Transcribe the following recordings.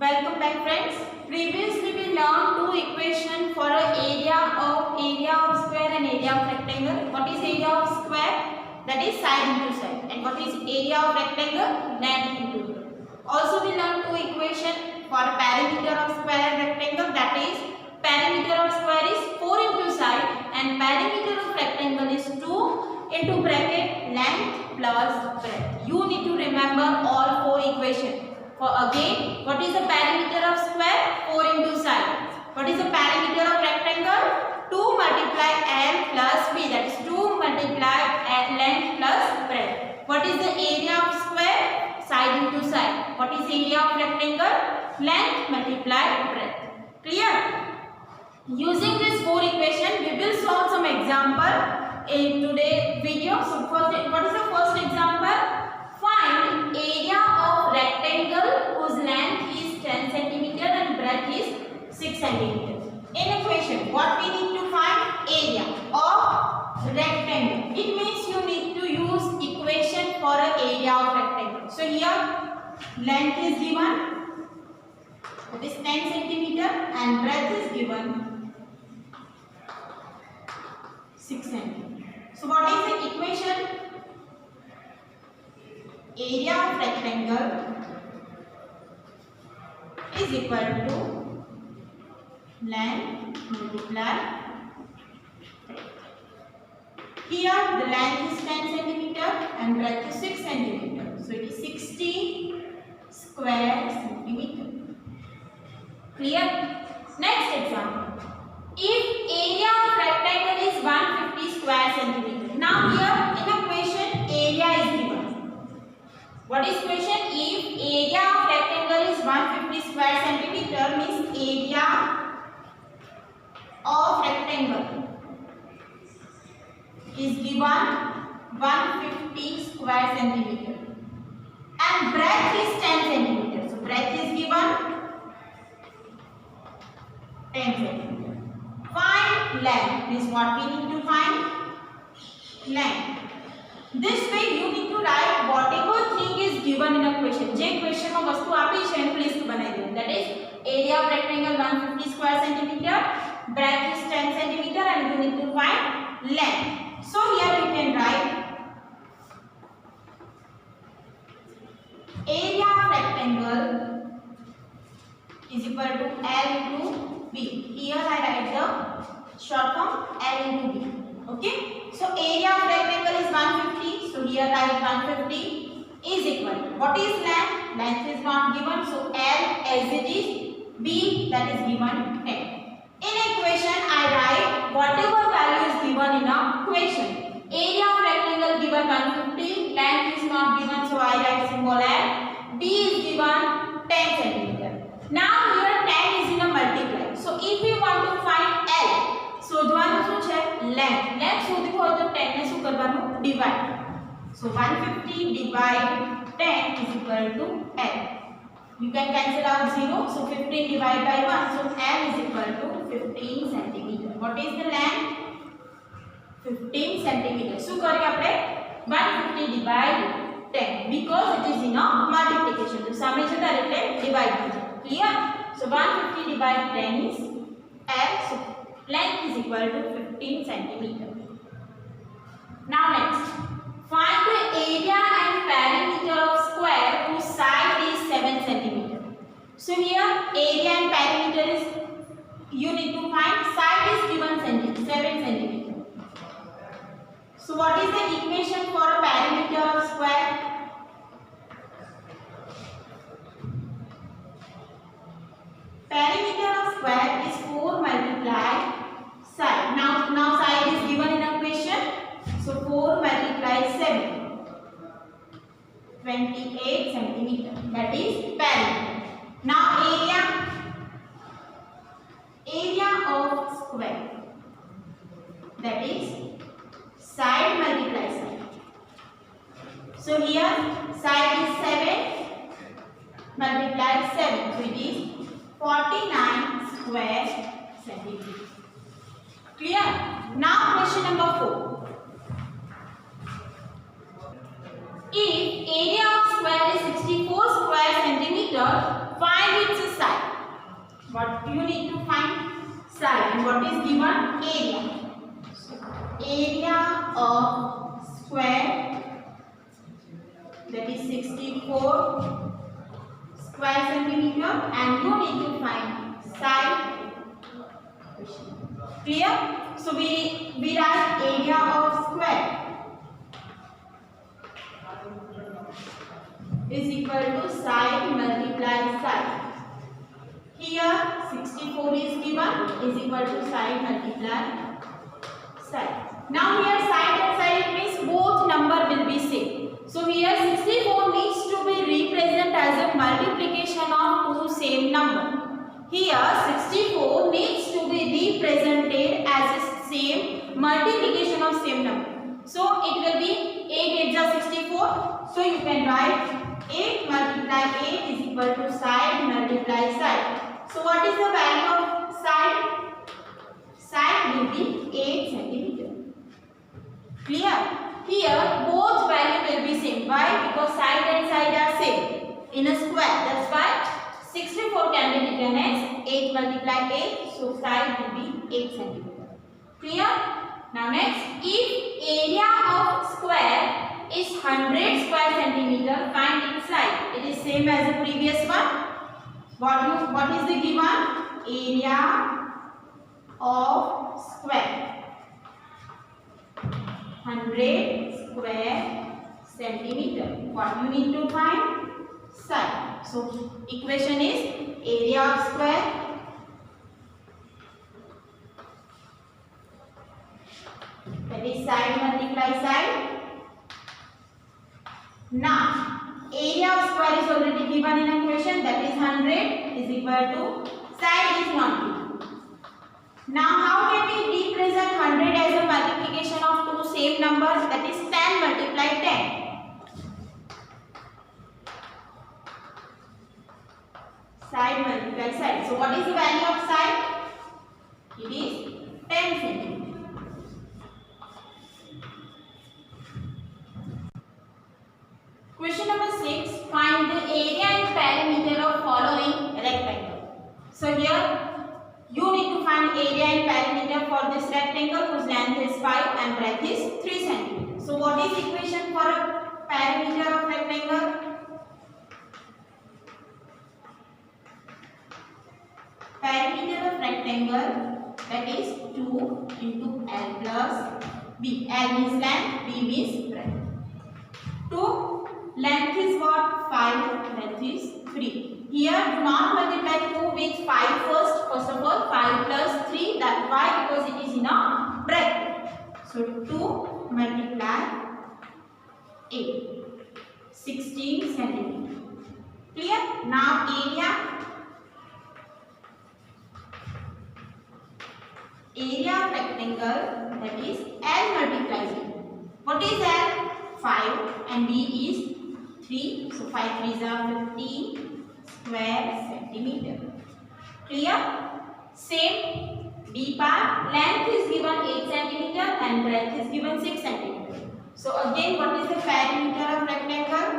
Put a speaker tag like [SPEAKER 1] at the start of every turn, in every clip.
[SPEAKER 1] Welcome back friends. Previously we learned two equations for a area of square and area of rectangle. What is area of square? That is side into side. And what is area of rectangle? Length into width. Also we learned two equations for a perimeter of square and rectangle. That is perimeter of square is 4 into side and perimeter of rectangle is 2 into bracket length plus breadth. You need to remember all four equations. For again, what is the perimeter of square? 4 into side. What is the perimeter of rectangle? 2 multiply L plus B. That is 2 multiply length plus breadth. What is the area of square? Side into side. What is area of rectangle? Length multiply breadth. Clear? Using this four equation, we will solve some example in today's video. So first, what is the first example? Find area of rectangle whose length is 10 cm and breadth is 6 cm. In equation, what we need to find? Area of rectangle. It means you need to use equation for an area of rectangle. So here length is given, it is 10 cm and breadth is given 6 cm. So what is the equation? Area of rectangle is equal to length multiply. Here the length is 10 cm and breadth is 6 cm. So it is 60 square centimeter. Clear? Next example. If area of rectangle is 150 square centimeter. Now here in equation area is given. What is question? If area of rectangle is 150 square centimeter means area of rectangle is given 150 square centimeter and breadth is 10 centimeter. So breadth is given 10 centimeter. Find length is what we need to find. Length. This way you need to write whatever thing is given in a question. જે question માં વસ્તુ આપી છે એનું list બનાવી દો. That is area of rectangle 150 square centimeter, breadth is 10 centimeter and you need to find length. So here you can write area of rectangle is equal to L into B. Here I write the short form L into B. Okay. So area of rectangle is 150. So here write 150 is equal. What is length? Length is not given. So L as it is. B that is given 10. In equation I write whatever value is given in a equation. Area of rectangle given 150. Length is not given. So I write symbol L. B is given 10 centimeter. Now here 10 is in a multiply. So if we want to find L, શોધવાનું શું છે length. Length શોધવું હોય તો 10 ને શું કરવાનું? Divide. So 150 divide 10 is equal to L. You can cancel out 0. So 15 divided by 1. So L is equal to 15 centimeter. What is the length? 15 centimeter. શું કરીએ આપણે? 150 divide 10 because it is in a multiplication. તો સામે જતા એટલે divide થઈ જાય. Clear? So 150 divide 10 is L. So length is equal to 15 centimeter. Now next, find the area and perimeter of square whose side is 7 centimeter. So here area and perimeter is, you need to find, side is given 7 centimeter. So what is the equation for a perimeter of square? Perimeter of square is 4 multiply side. Now side is given in equation. So 4 multiply 7. 28 centimeter. That is perimeter. Now area of square. That is side multiply side. So here side is 7 multiply 7. So it is 49 square centimeter. Clear? Now question number 4. If area of square is 64 square centimeter, find its what you need to find side, and what is given? Area. So area of square, that is 64 square centimeter, and you need to find side. Clear? So we write area of square is equal to side multiply side. Here 64 is given, is equal to side multiply side. Now here side and side means both number will be same. So here 64 needs to be represented as a multiplication of two same number. Here 64 needs to be represented as a same multiplication of same number. So it will be 8 8 is 64. So you can write 8 multiply 8 is equal to side multiply side. So what is the value of side? Side will be 8 centimeter. Clear? Here both value will be same. Why? Because side and side are same in a square. That's why 64 can be written as 8 multiply 8. So side will be 8 centimeter. Clear? Now next, if area of square is 100 square centimeter, find its side. It is same as the previous one. What is the given? Area of square 100 square centimeter. What you need to find? Side. So equation is area of square that is side multiply side. Now area of square is already given in equation, that is 100 is equal to side is not given. Now how can we represent 100 as a multiplication of two same numbers, that is 10 multiply 10. Side multiply side. So what is the value of side? It is 10 centimeter. Question number 6. Find the area and perimeter of following rectangle. So here you need to find area and perimeter for this rectangle whose length is 5 and breadth is 3 cm. So what is equation for a perimeter of rectangle? Perimeter of rectangle, that is 2 into L plus B. L means length, B means breadth. 2 length is what? 5, breadth is 3. Here do not multiply 2 with 5 first. First of all 5 plus 3, that's why, because it is in a breadth. So 2 multiply 8, 16 centimeter. Clear? Now area of rectangle, that is L multiply 3. What is L? 5 and B is 3. So 5 3s are 15 square centimeter. Clear? Same B part, length is given 8 centimeter and breadth is given 6 centimeter. So again, what is the perimeter of rectangle?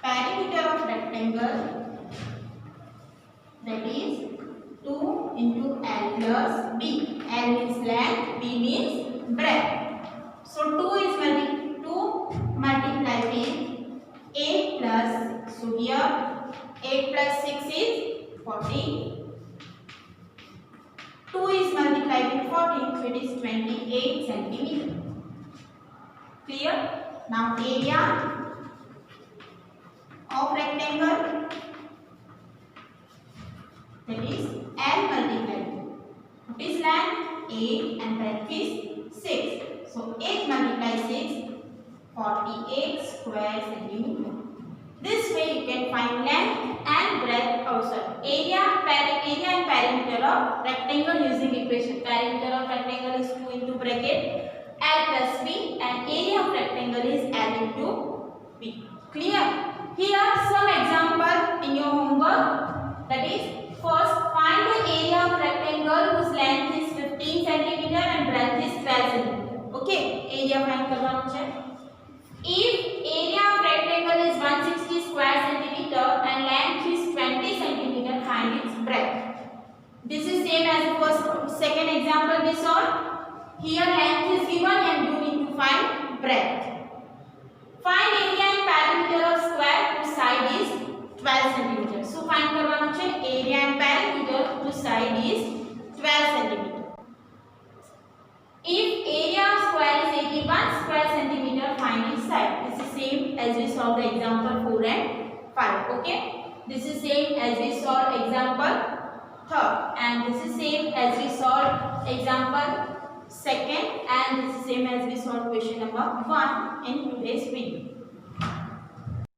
[SPEAKER 1] Perimeter of rectangle, that is 2 into L plus B. L means length, B means breadth. So 2 multiply with 8 plus, so here 8 plus 6 is 14. 2 is multiplied with 14, so it is 28 centimeter. Clear? Now area of rectangle, that is L multiplied. What is length? 8 and breadth is 6. So 8 multiply 6, 48 square centimeter. This way you can find length and breadth also. Area and perimeter of rectangle using equation. Perimeter of rectangle is 2 into bracket L plus B and area of rectangle is L into B. Clear? Here some example in your homework, that is first find the area of rectangle whose length is 15 centimeter and breadth is 12 centimeter. Okay, area find करवाना है. If area of rectangle is 160 square centimeter and length is 20 centimeter This is same as the second example we saw. Here length is given and you need to find breadth. Find area and perimeter of square whose side is 12 cm. So find કરવાનું છે area and perimeter whose side is 12 cm. If area of square is 81 square centimeter, find its side. This is same as we saw the example 4 and 5. Okay. This is same as we saw example third, and this is same as we saw example second, and this is same as we saw question number 1 in today's video.